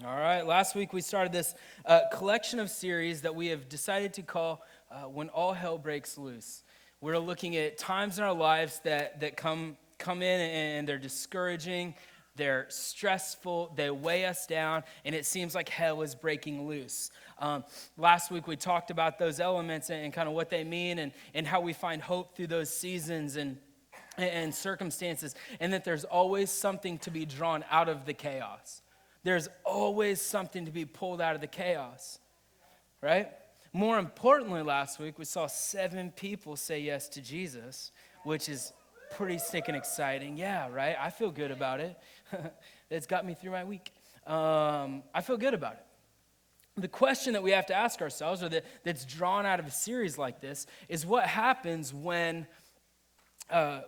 All right, last week we started this collection of series that we have decided to call When All Hell Breaks Loose. We're looking at times in our lives that come in and they're discouraging, they're stressful, they weigh us down, and it seems like hell is breaking loose. Last week we talked about those elements and kind of what they mean and how we find hope through those seasons and circumstances, and that there's always something to be drawn out of the chaos. There's always something to be pulled out of the chaos, right? More importantly, last week, we saw 7 people say yes to Jesus, which is pretty stinking exciting. Yeah, right? I feel good about it. It's got me through my week. I feel good about it. The question that we have to ask ourselves, or that's drawn out of a series like this, is what happens when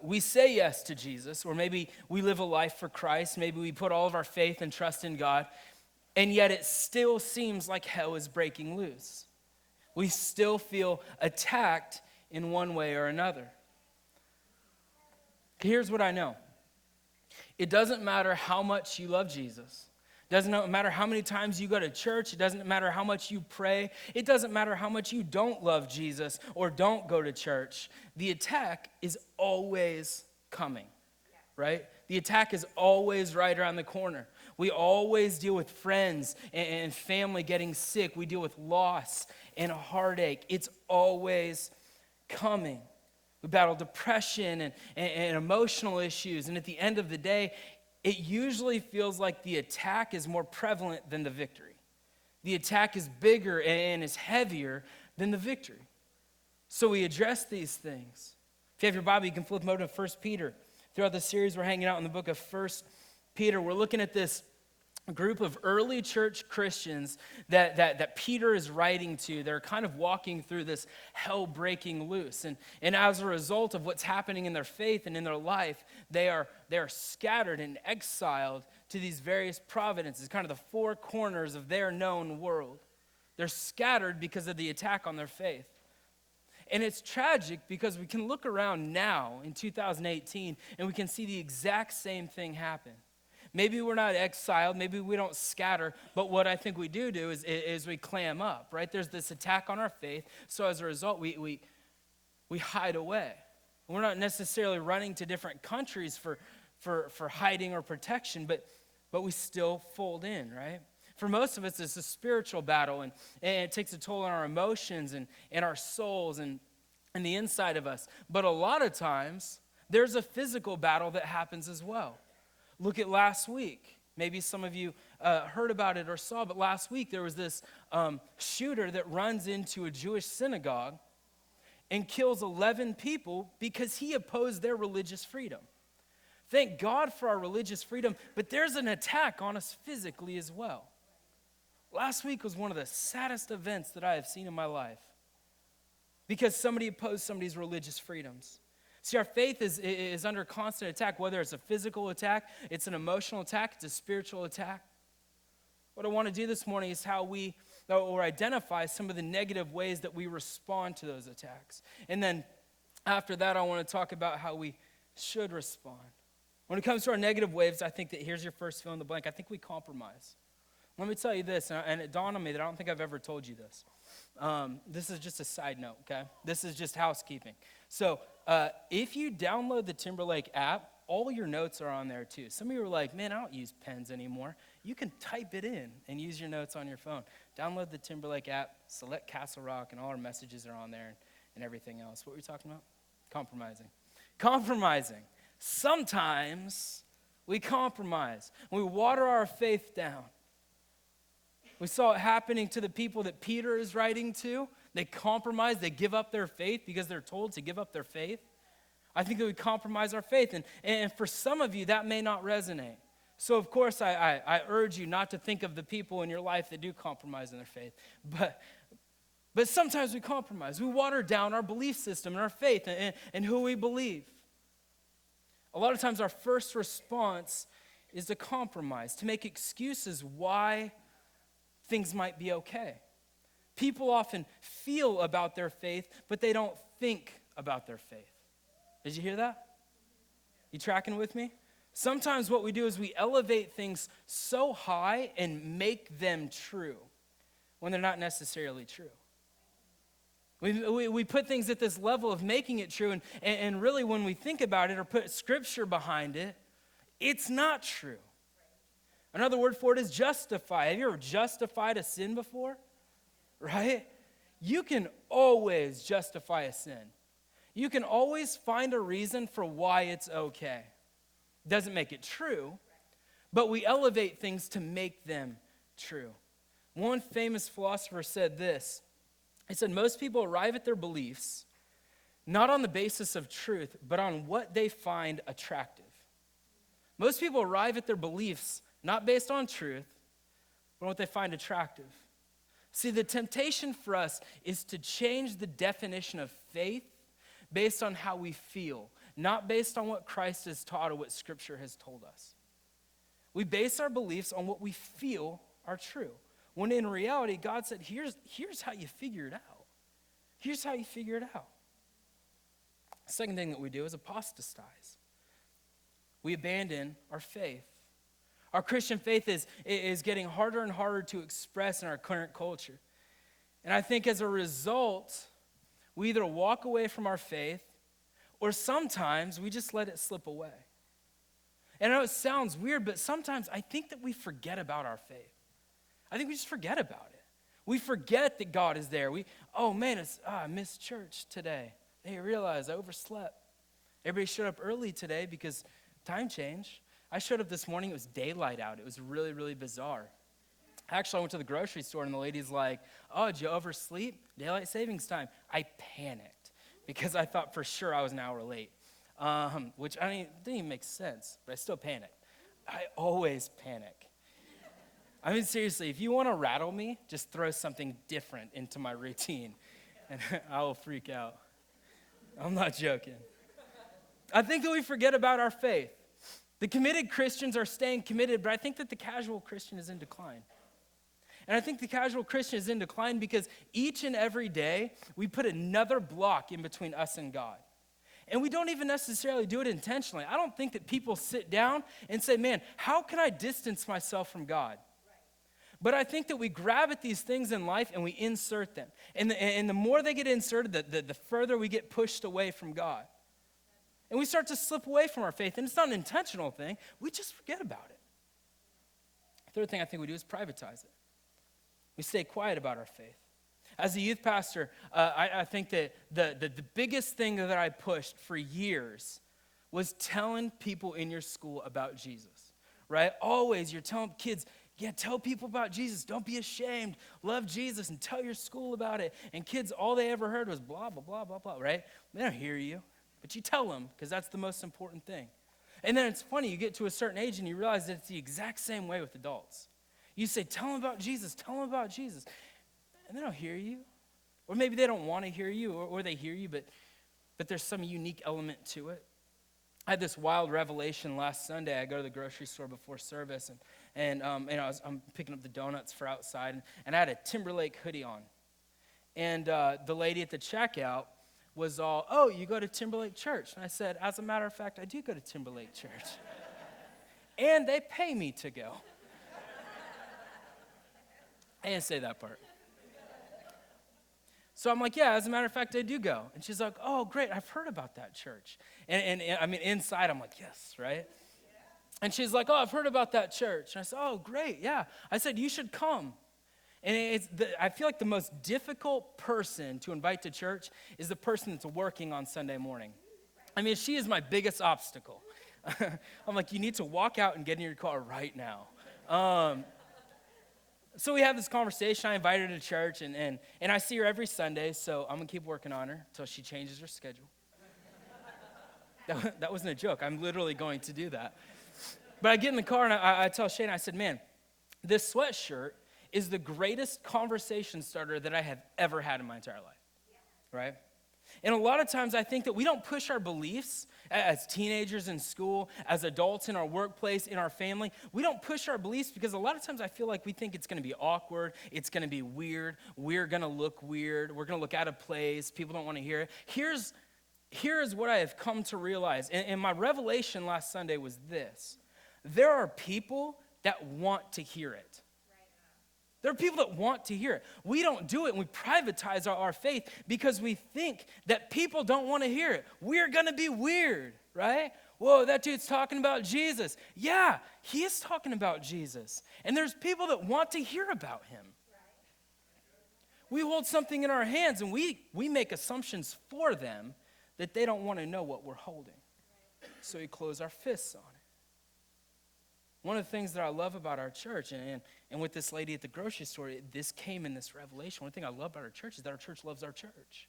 we say yes to Jesus, or maybe we live a life for Christ, maybe we put all of our faith and trust in God, and yet it still seems like hell is breaking loose. We still feel attacked in one way or another. Here's what I know. It doesn't matter how much you love Jesus. It doesn't matter how many times you go to church. It doesn't matter how much you pray. It doesn't matter how much you don't love Jesus or don't go to church. The attack is always coming, right? The attack is always right around the corner. We always deal with friends and family getting sick. We deal with loss and heartache. It's always coming. We battle depression and emotional issues. And at the end of the day, it usually feels like the attack is more prevalent than the victory. The attack is bigger and is heavier than the victory. So we address these things. If you have your Bible, you can flip over to 1 Peter. Throughout the series, we're hanging out in the book of 1 Peter. We're looking at this group of early church Christians that Peter is writing to. They're kind of walking through this hell breaking loose. And as a result of what's happening in their faith and in their life, they are scattered and exiled to these various providences, kind of the 4 corners of their known world. They're scattered because of the attack on their faith. And it's tragic because we can look around now in 2018 and we can see the exact same thing happen. Maybe we're not exiled, maybe we don't scatter, but what I think we do is we clam up, right? There's this attack on our faith, so as a result, we hide away. We're not necessarily running to different countries for hiding or protection, but we still fold in, right? For most of us, it's a spiritual battle, and it takes a toll on our emotions and our souls and the inside of us. But a lot of times, there's a physical battle that happens as well. Look at last week. Maybe some of you heard about it or saw, but last week there was this shooter that runs into a Jewish synagogue and kills 11 people because he opposed their religious freedom. Thank God for our religious freedom, but there's an attack on us physically as well. Last week was one of the saddest events that I have seen in my life because somebody opposed somebody's religious freedoms. See, our faith is under constant attack, whether it's a physical attack, it's an emotional attack, it's a spiritual attack. What I want to do this morning is how we, or identify some of the negative ways that we respond to those attacks. And then after that, I want to talk about how we should respond. When it comes to our negative waves, I think that here's your first fill in the blank. I think we compromise. Let me tell you this, and it dawned on me that I don't think I've ever told you this. This is just a side note, okay? This is just housekeeping. So if you download the Timberlake app, all your notes are on there too. Some of you are like, man, I don't use pens anymore. You can type it in and use your notes on your phone. Download the Timberlake app, select Castle Rock, and all our messages are on there and everything else. What were we talking about? Compromising. Compromising. Sometimes we compromise. We water our faith down. We saw it happening to the people that Peter is writing to. They compromise, they give up their faith because they're told to give up their faith. I think that we compromise our faith. And for some of you, that may not resonate. So, of course, I urge you not to think of the people in your life that do compromise in their faith. But sometimes we compromise. We water down our belief system and our faith and who we believe. A lot of times our first response is to compromise, to make excuses why things might be okay. People often feel about their faith, but they don't think about their faith. Did you hear that? You tracking with me? Sometimes what we do is we elevate things so high and make them true when they're not necessarily true. We put things at this level of making it true, and really when we think about it or put scripture behind it, it's not true. Another word for it is justify. Have you ever justified a sin before? Right? You can always justify a sin. You can always find a reason for why it's okay. Doesn't make it true, but we elevate things to make them true. One famous philosopher said this. He said, most people arrive at their beliefs not on the basis of truth, but on what they find attractive. Most people arrive at their beliefs not based on truth, but on what they find attractive. See, the temptation for us is to change the definition of faith based on how we feel, not based on what Christ has taught or what Scripture has told us. We base our beliefs on what we feel are true, when in reality, God said, here's how you figure it out. Here's how you figure it out. The second thing that we do is apostatize. We abandon our faith. Our Christian faith is getting harder and harder to express in our current culture. And I think as a result, we either walk away from our faith or sometimes we just let it slip away. And I know it sounds weird, but sometimes I think that we forget about our faith. I think we just forget about it. We forget that God is there. I missed church today. Hey, I realized I overslept. Everybody showed up early today because time change. I showed up this morning, it was daylight out. It was really, really bizarre. Actually, I went to the grocery store and the lady's like, oh, did you oversleep? Daylight savings time. I panicked because I thought for sure I was an hour late, which didn't even make sense, but I still panicked. I always panic. I mean, seriously, if you want to rattle me, just throw something different into my routine and I will freak out. I'm not joking. I think that we forget about our faith. The committed Christians are staying committed, but I think that the casual Christian is in decline. And I think the casual Christian is in decline because each and every day we put another block in between us and God. And we don't even necessarily do it intentionally. I don't think that people sit down and say, man, how can I distance myself from God? But I think that we grab at these things in life and we insert them. And the more they get inserted, the further we get pushed away from God. And we start to slip away from our faith. And it's not an intentional thing. We just forget about it. Third thing I think we do is privatize it. We stay quiet about our faith. As a youth pastor, I think that the biggest thing that I pushed for years was telling people in your school about Jesus, right? Always you're telling kids, tell people about Jesus. Don't be ashamed. Love Jesus and tell your school about it. And kids, all they ever heard was blah, blah, blah, blah, blah, right? They don't hear you, but you tell them because that's the most important thing. And then it's funny, you get to a certain age and you realize that it's the exact same way with adults. You say, tell them about Jesus, tell them about Jesus. And they don't hear you. Or maybe they don't want to hear you, or they hear you, but there's some unique element to it. I had this wild revelation last Sunday. I go to the grocery store before service, and I'm picking up the donuts for outside, and I had a Timberlake hoodie on. And the lady at the checkout was all, oh, you go to Timberlake Church. And I said, as a matter of fact, I do go to Timberlake Church. And they pay me to go. I didn't say that part. So I'm like, yeah, as a matter of fact, I do go. And she's like, oh, great, I've heard about that church. And I mean, inside, I'm like, yes, right? And she's like, oh, I've heard about that church. And I said, oh, great, yeah. I said, you should come. And I feel like the most difficult person to invite to church is the person that's working on Sunday morning. I mean, she is my biggest obstacle. I'm like, you need to walk out and get in your car right now. So we have this conversation. I invite her to church, and I see her every Sunday, so I'm going to keep working on her until she changes her schedule. That wasn't a joke. I'm literally going to do that. But I get in the car, and I tell Shane, I said, man, this sweatshirt is the greatest conversation starter that I have ever had in my entire life, right? And a lot of times I think that we don't push our beliefs as teenagers in school, as adults in our workplace, in our family. We don't push our beliefs because a lot of times I feel like we think it's going to be awkward, it's going to be weird, we're going to look weird, we're going to look out of place, people don't want to hear it. Here's here is what I have come to realize. And my revelation last Sunday was this. There are people that want to hear it. There are people that want to hear it. We don't do it, and we privatize our faith because we think that people don't want to hear it. We're going to be weird, right? Whoa, that dude's talking about Jesus. Yeah, he is talking about Jesus. And there's people that want to hear about him. We hold something in our hands, and we make assumptions for them that they don't want to know what we're holding. So we close our fists on it. One of the things that I love about our church, and with this lady at the grocery store, this came in this revelation. One thing I love about our church is that our church loves our church.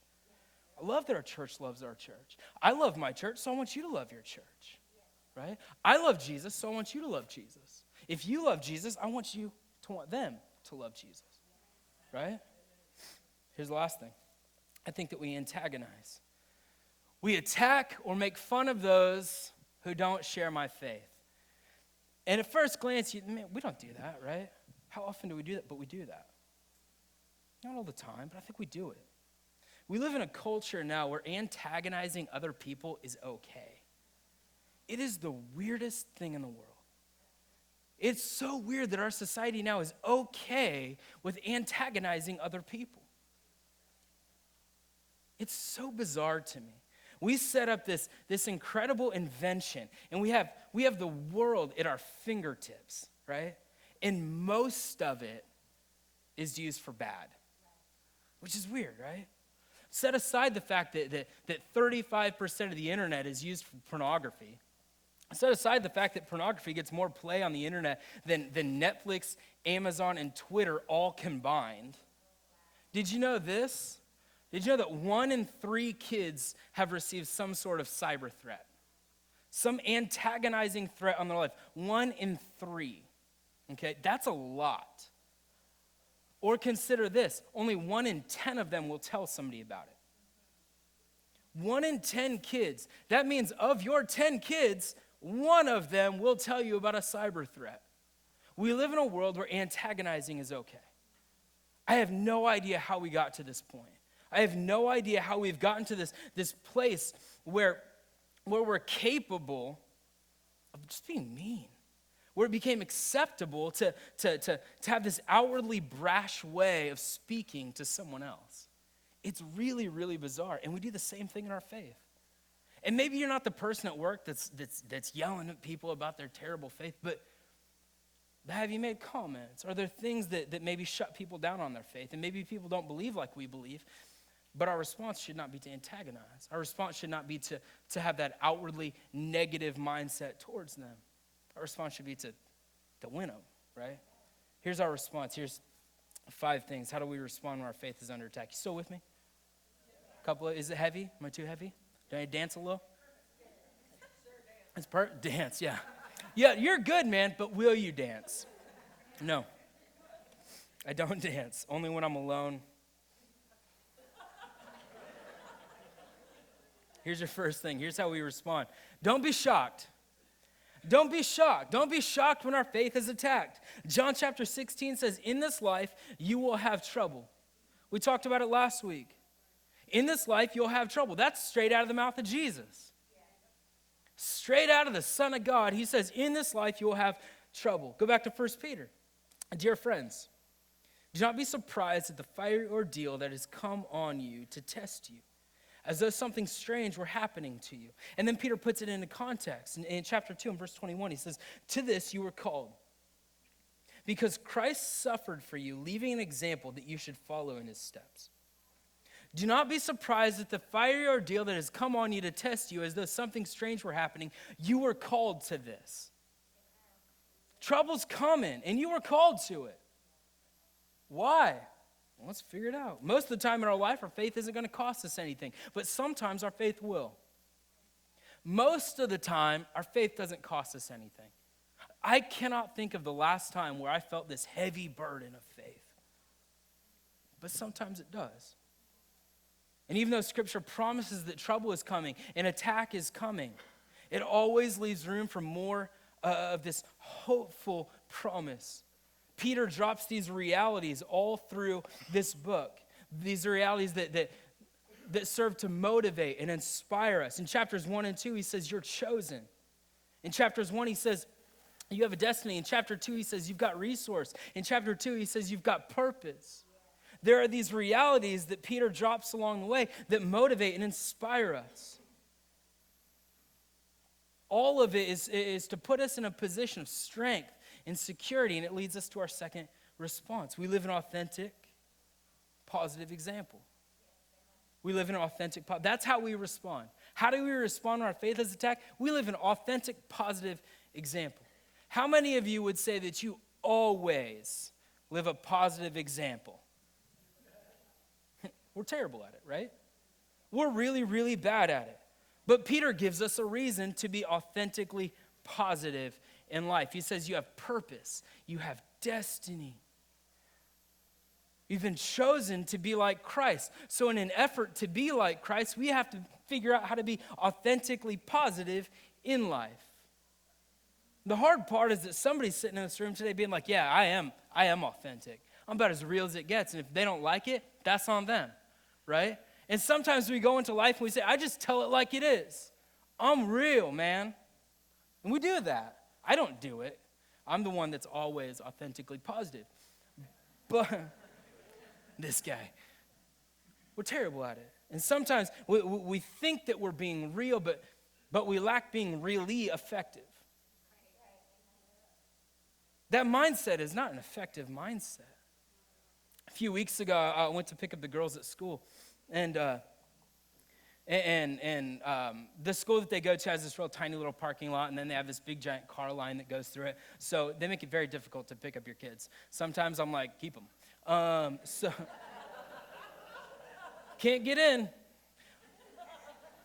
I love that our church loves our church. I love my church, so I want you to love your church, right? I love Jesus, so I want you to love Jesus. If you love Jesus, I want you to want them to love Jesus, right? Here's the last thing. I think that we antagonize. We attack or make fun of those who don't share my faith. And at first glance, man, we don't do that, right? How often do we do that? But we do that. Not all the time, but I think we do it. We live in a culture now where antagonizing other people is okay. It is the weirdest thing in the world. It's so weird that our society now is okay with antagonizing other people. It's so bizarre to me. We set up this incredible invention, and we have the world at our fingertips, right? And most of it is used for bad, which is weird, right? Set aside the fact that 35% of the internet is used for pornography. Set aside the fact that pornography gets more play on the internet than Netflix, Amazon, and Twitter all combined. Did you know this? Did you know that 1 in 3 kids have received some sort of cyber threat? Some antagonizing threat on their life. 1 in 3. Okay, that's a lot. Or consider this, only 1 in 10 of them will tell somebody about it. 1 in 10 kids. That means of your 10 kids, 1 of them will tell you about a cyber threat. We live in a world where antagonizing is okay. I have no idea how we got to this point. I have no idea how we've gotten to this place where we're capable of just being mean, where it became acceptable to have this outwardly brash way of speaking to someone else. It's really, really bizarre, and we do the same thing in our faith. And maybe you're not the person at work that's yelling at people about their terrible faith, but have you made comments? Are there things that maybe shut people down on their faith, and maybe people don't believe like we believe? But our response should not be to antagonize. Our response should not be to have that outwardly negative mindset towards them. Our response should be to win them, right? Here's our response. Here's 5 things. How do we respond when our faith is under attack? You still with me? Is it heavy? Am I too heavy? Do I dance a little? It's dance, yeah. Yeah, you're good, man, but will you dance? No. I don't dance. Only when I'm alone. Here's your first thing. Here's how we respond. Don't be shocked. Don't be shocked. Don't be shocked when our faith is attacked. John chapter 16 says, in this life, you will have trouble. We talked about it last week. In this life, you'll have trouble. That's straight out of the mouth of Jesus. Straight out of the Son of God. He says, in this life, you'll have trouble. Go back to 1 Peter. Dear friends, do not be surprised at the fiery ordeal that has come on you to test you, as though something strange were happening to you. And then Peter puts it into context. In chapter 2 and verse 21, he says, to this you were called, because Christ suffered for you, leaving an example that you should follow in his steps. Do not be surprised at the fiery ordeal that has come on you to test you, as though something strange were happening. You were called to this. Trouble's coming, and you were called to it. Why? Well, let's figure it out. Most of the time in our life, our faith isn't going to cost us anything, but sometimes our faith will. Most of the time, our faith doesn't cost us anything. I cannot think of the last time where I felt this heavy burden of faith, but sometimes it does. And even though Scripture promises that trouble is coming, an attack is coming, it always leaves room for more of this hopeful promise. Peter drops these realities all through this book. These realities that that serve to motivate and inspire us. In chapters 1 and 2, he says, you're chosen. In chapters 1, he says, you have a destiny. In chapter 2, he says, you've got resource. In chapter 2, he says, you've got purpose. There are these realities that Peter drops along the way that motivate and inspire us. All of it is to put us in a position of strength and security, and it leads us to our second response. We live an authentic, positive example. We live in an authentic, that's how we respond. How do we respond when our faith is attacked? We live an authentic, positive example. How many of you would say that you always live a positive example? We're terrible at it, right? We're really, really bad at it. But Peter gives us a reason to be authentically positive in life. He says you have purpose, you have destiny. You've been chosen to be like Christ. So in an effort to be like Christ, we have to figure out how to be authentically positive in life. The hard part is that somebody's sitting in this room today being like, yeah, I am authentic. I'm about as real as it gets. And if they don't like it, that's on them, right? And sometimes we go into life and we say, I just tell it like it is. I'm real, man. And we do that. I don't do it. I'm the one that's always authentically positive. But this guy, we're terrible at it. And sometimes we think that we're being real, but we lack being really effective. That mindset is not an effective mindset. A few weeks ago, I went to pick up the girls at school, and the school that they go to has this real tiny little parking lot, and then they have this big giant car line that goes through it. So they make it very difficult to pick up your kids. Sometimes I'm like, keep them. So can't get in.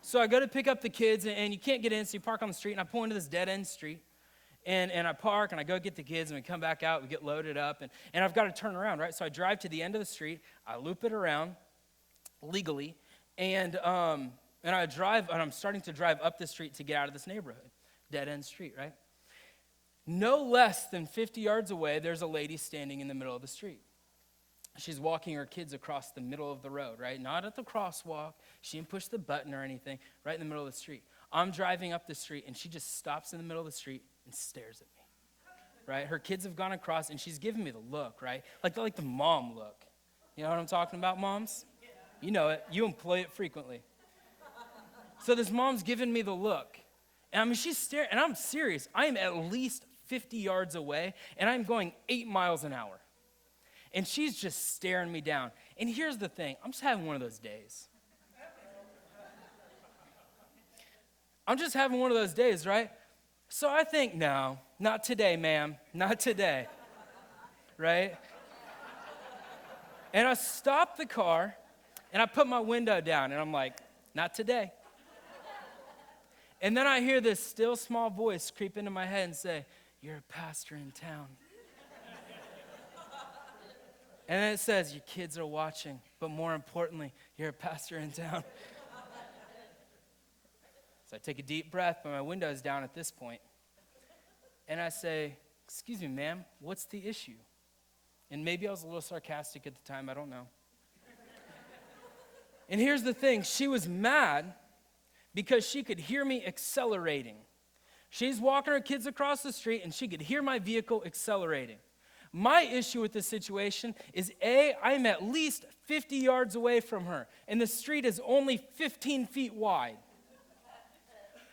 So I go to pick up the kids, and you can't get in, so you park on the street, and I pull into this dead-end street. And I park, and I go get the kids, and we come back out, we get loaded up, and I've got to turn around, right? So I drive to the end of the street, I loop it around legally, and I drive, and I'm starting to drive up the street to get out of this neighborhood, dead-end street, right? No less than 50 yards away, there's a lady standing in the middle of the street. She's walking her kids across the middle of the road, right? Not at the crosswalk. She didn't push the button or anything, right in the middle of the street. I'm driving up the street, and she just stops in the middle of the street and stares at me, right? Her kids have gone across, and she's giving me the look, right? Like the mom look. You know what I'm talking about, moms? You know it. You employ it frequently. So this mom's giving me the look. And I mean, she's staring, and I'm serious. I am at least 50 yards away, and I'm going 8 miles an hour. And she's just staring me down. And here's the thing. I'm just having one of those days. I'm just having one of those days, right? So I think, no, not today, ma'am. Not today, right? And I stop the car, and I put my window down, and I'm like, not today. And then I hear this still small voice creep into my head and say, you're a pastor in town. And then it says, your kids are watching, but more importantly, you're a pastor in town. So I take a deep breath, but my window is down at this point. And I say, excuse me, ma'am, what's the issue? And maybe I was a little sarcastic at the time, I don't know. And here's the thing, she was mad because she could hear me accelerating. She's walking her kids across the street, and she could hear my vehicle accelerating. My issue with this situation is, A, I'm at least 50 yards away from her, and the street is only 15 feet wide.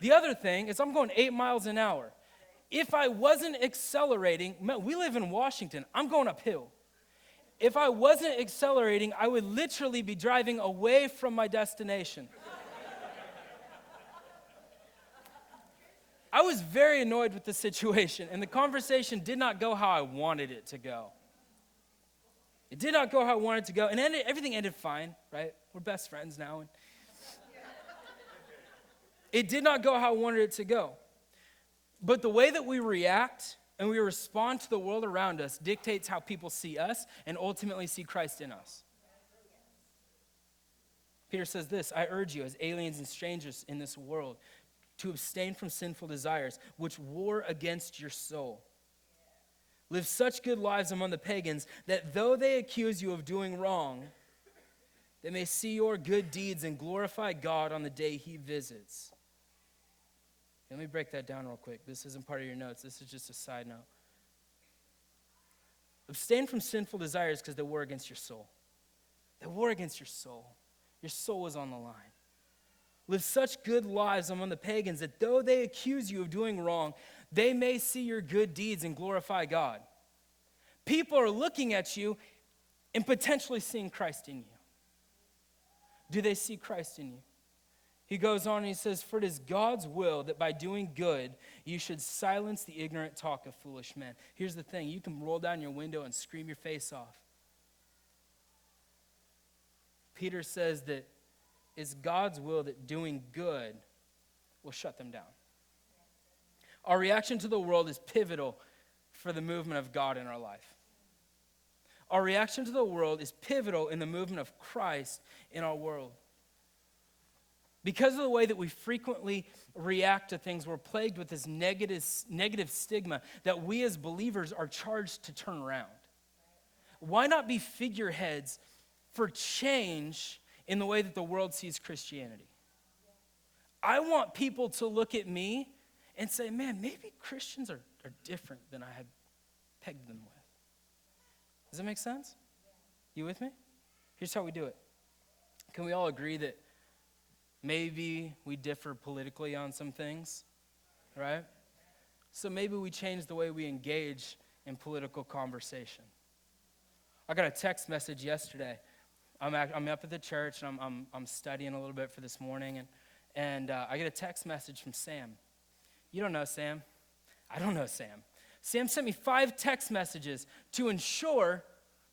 The other thing is I'm going 8 miles an hour. If I wasn't accelerating, we live in Washington, I'm going uphill. If I wasn't accelerating, I would literally be driving away from my destination. I was very annoyed with the situation, and the conversation did not go how I wanted it to go. It did not go how I wanted it to go, and everything ended fine, right? We're best friends now. And it did not go how I wanted it to go. But the way that we react and we respond to the world around us dictates how people see us and ultimately see Christ in us. Peter says this, I urge you as aliens and strangers in this world to abstain from sinful desires, which war against your soul. Live such good lives among the pagans that though they accuse you of doing wrong, They may see your good deeds and glorify God on the day he visits. Let me break that down real quick. This isn't part of your notes. This is just a side note. Abstain from sinful desires because they war against your soul. They war against your soul. Your soul is on the line. Live such good lives among the pagans that though they accuse you of doing wrong, they may see your good deeds and glorify God. People are looking at you and potentially seeing Christ in you. Do they see Christ in you? He goes on and he says, for it is God's will that by doing good, you should silence the ignorant talk of foolish men. Here's the thing. You can roll down your window and scream your face off. Peter says that it's God's will that doing good will shut them down. Our reaction to the world is pivotal for the movement of God in our life. Our reaction to the world is pivotal in the movement of Christ in our world. Because of the way that we frequently react to things, we're plagued with this negative stigma that we as believers are charged to turn around. Why not be figureheads for change in the way that the world sees Christianity? I want people to look at me and say, man, maybe Christians are different than I had pegged them with. Does that make sense? You with me? Here's how we do it. Can we all agree that maybe we differ politically on some things, right? So maybe we change the way we engage in political conversation. I got a text message yesterday. I'm up at the church, and I'm studying a little bit for this morning, and I get a text message from Sam. You don't know Sam. I don't know Sam. Sam sent me 5 text messages to ensure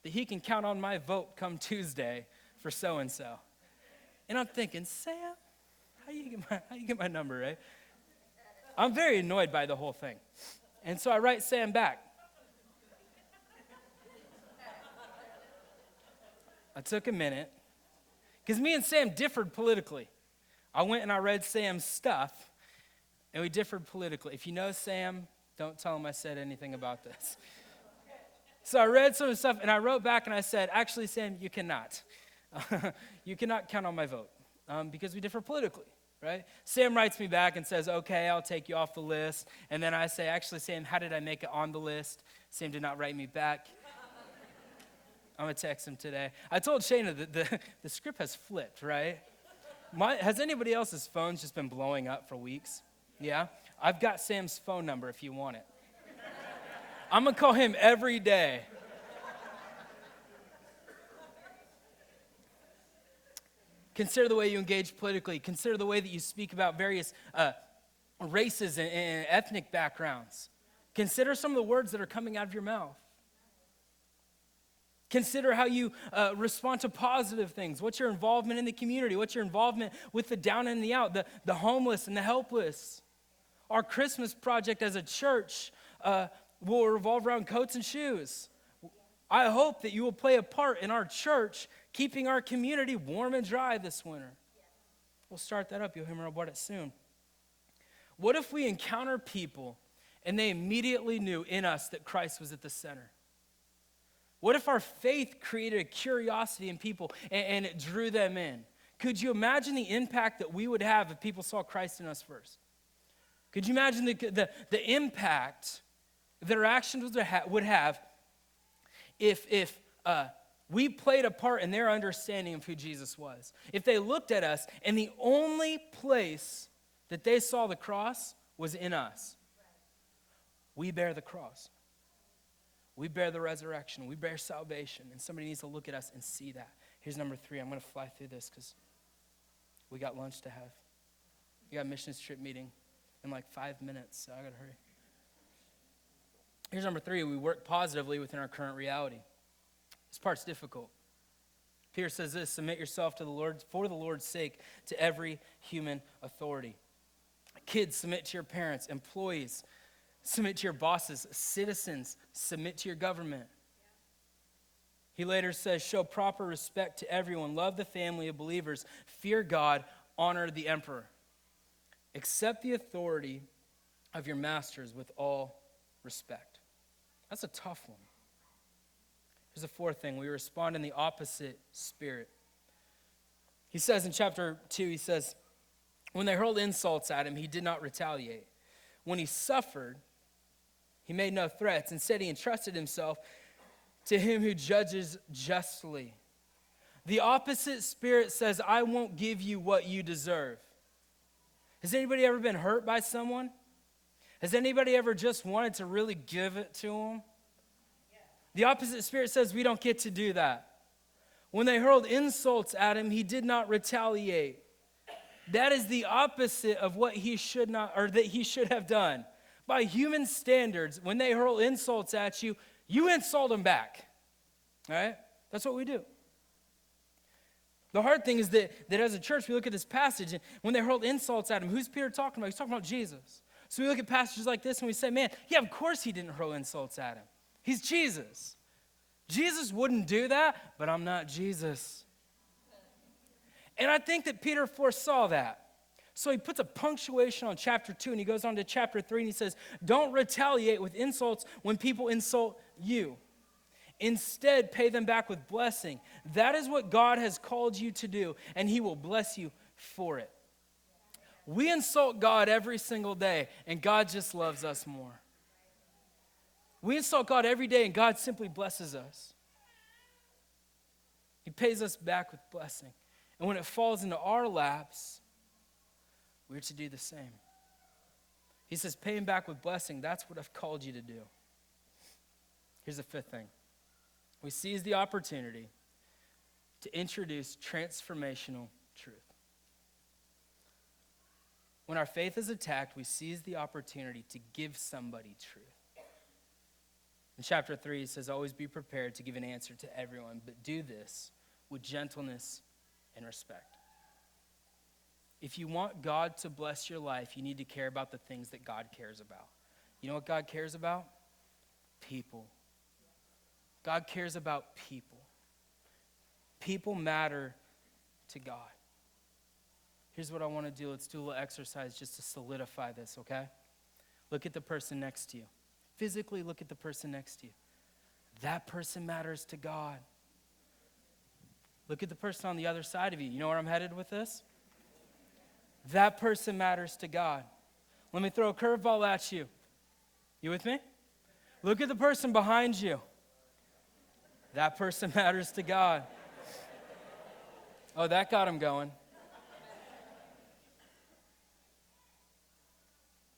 that he can count on my vote come Tuesday for so-and-so. And I'm thinking, Sam, how you get my number, right? I'm very annoyed by the whole thing. And so I write Sam back. I took a minute, because me and Sam differed politically. I went and I read Sam's stuff, and we differed politically. If you know Sam, don't tell him I said anything about this. So I read some of the stuff, and I wrote back, and I said, actually, Sam, you cannot. You cannot count on my vote, because we differ politically, right? Sam writes me back and says, okay, I'll take you off the list. And then I say, actually, Sam, how did I make it on the list? Sam did not write me back. I'm going to text him today. I told Shayna that the script has flipped, right? Has anybody else's phones just been blowing up for weeks? Yeah? I've got Sam's phone number if you want it. I'm going to call him every day. Consider the way you engage politically. Consider the way that you speak about various races and ethnic backgrounds. Consider some of the words that are coming out of your mouth. Consider how you respond to positive things. What's your involvement in the community? What's your involvement with the down and the out, the homeless and the helpless? Our Christmas project as a church will revolve around coats and shoes. I hope that you will play a part in our church keeping our community warm and dry this winter. We'll start that up. You'll hear more about it soon. What if we encounter people and they immediately knew in us that Christ was at the center? What if our faith created a curiosity in people and it drew them in? Could you imagine the impact that we would have if people saw Christ in us first? Could you imagine the impact that our actions would have if we played a part in their understanding of who Jesus was? If they looked at us and the only place that they saw the cross was in us. We bear the cross. We bear the resurrection. We bear salvation. And somebody needs to look at us and see that. Here's number 3. I'm going to fly through this because we got lunch to have. We got a missions trip meeting in like 5 minutes, so I got to hurry. Here's number 3. We work positively within our current reality. This part's difficult. Peter says this: submit yourself to the Lord for the Lord's sake to every human authority. Kids, submit to your parents. Employees, submit to your bosses. Citizens, submit to your government. He later says, show proper respect to everyone. Love the family of believers. Fear God. Honor the emperor. Accept the authority of your masters with all respect. That's a tough one. Here's the 4th thing. We respond in the opposite spirit. He says in chapter 2, he says, when they hurled insults at him, he did not retaliate. When he suffered, he made no threats. Instead, he entrusted himself to him who judges justly. The opposite spirit says, I won't give you what you deserve. Has anybody ever been hurt by someone? Has anybody ever just wanted to really give it to them? The opposite spirit says we don't get to do that. When they hurled insults at him, he did not retaliate. That is the opposite of what he should not, or that he should have done. By human standards, when they hurl insults at you, you insult them back. All right? That's what we do. The hard thing is that as a church, we look at this passage, and when they hurled insults at him, who's Peter talking about? He's talking about Jesus. So we look at passages like this and we say, man, yeah, of course he didn't hurl insults at him. He's Jesus. Jesus wouldn't do that, but I'm not Jesus. And I think that Peter foresaw that. So he puts a punctuation on chapter 2 and he goes on to chapter 3 and he says, don't retaliate with insults when people insult you. Instead, pay them back with blessing. That is what God has called you to do, and he will bless you for it. We insult God every single day, and God just loves us more. We insult God every day, and God simply blesses us. He pays us back with blessing. And when it falls into our laps, we're to do the same. He says, pay him back with blessing. That's what I've called you to do. Here's the fifth thing. We seize the opportunity to introduce transformational truth. When our faith is attacked, we seize the opportunity to give somebody truth. In chapter 3, it says, always be prepared to give an answer to everyone, but do this with gentleness and respect. If you want God to bless your life, you need to care about the things that God cares about. You know what God cares about? People. God cares about people. People matter to God. Here's what I want to do. Let's do a little exercise just to solidify this, okay? Look at the person next to you. Physically look at the person next to you. That person matters to God. Look at the person on the other side of you. You know where I'm headed with this? That person matters to God. Let me throw a curveball at you. You with me? Look at the person behind you. That person matters to God. Oh, that got him going.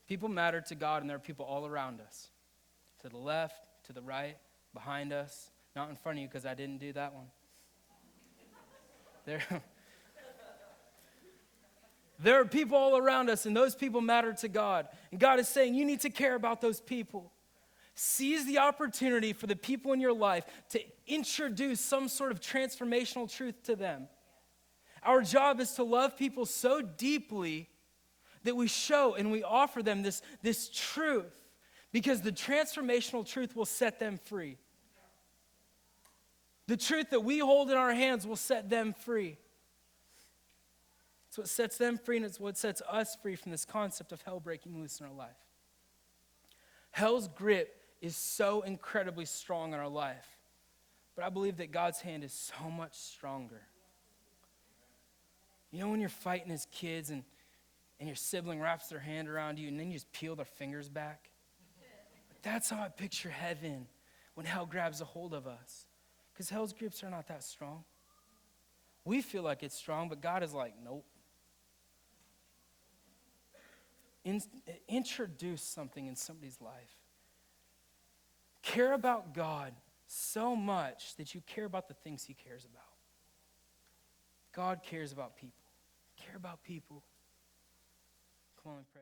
People matter to God, and there are people all around us. To the left, to the right, behind us. Not in front of you because I didn't do that one. There are people all around us, and those people matter to God. And God is saying, you need to care about those people. Seize the opportunity for the people in your life to introduce some sort of transformational truth to them. Our job is to love people so deeply that we show and we offer them this truth, because the transformational truth will set them free. The truth that we hold in our hands will set them free. It's what sets them free, and it's what sets us free from this concept of hell breaking loose in our life. Hell's grip is so incredibly strong in our life, but I believe that God's hand is so much stronger. You know when you're fighting as kids and your sibling wraps their hand around you and then you just peel their fingers back? That's how I picture heaven when hell grabs a hold of us. Because hell's grips are not that strong. We feel like it's strong, but God is like, nope. Introduce something in somebody's life. Care about God so much that you care about the things he cares about. God cares about people. Care about people. Come on and pray.